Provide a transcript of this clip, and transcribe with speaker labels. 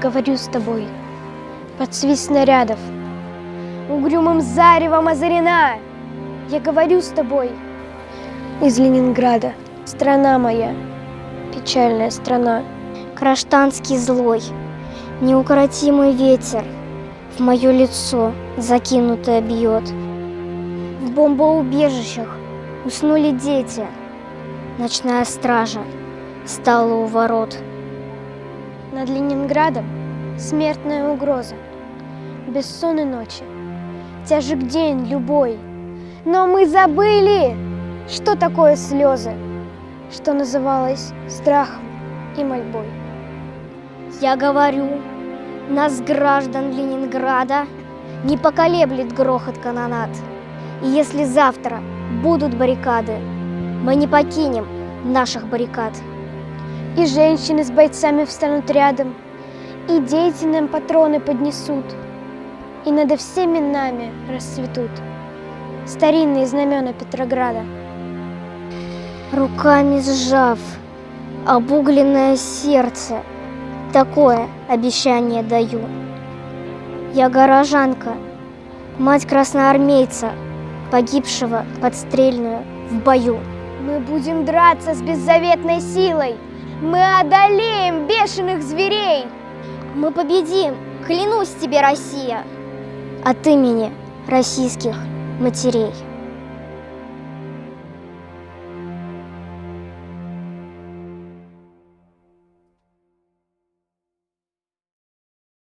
Speaker 1: говорю с тобой под свист снарядов. Угрюмым заревом озарена, я говорю с тобой из Ленинграда. Страна моя, печальная страна.
Speaker 2: Краштанский злой, неукротимый ветер в мое лицо закинутое бьет. В бомбоубежищах уснули дети, ночная стража стала у ворот.
Speaker 1: Над Ленинградом смертная угроза, бессонной ночи, тяжек день любой. Но мы забыли, что такое слезы, что называлось страхом и мольбой.
Speaker 2: Я говорю, нас, граждан Ленинграда, не поколеблет грохот канонад. И если завтра будут баррикады, мы не покинем наших баррикад.
Speaker 1: И женщины с бойцами встанут рядом, и дети нам патроны поднесут, и над всеми нами расцветут старинные знамена Петрограда.
Speaker 2: Руками сжав обугленное сердце, такое обещание даю. Я горожанка, мать красноармейца, погибшего подстрельную в бою.
Speaker 1: Мы будем драться с беззаветной силой, мы одолеем бешеных зверей.
Speaker 2: Мы победим, клянусь тебе, Россия, от имени российских матерей.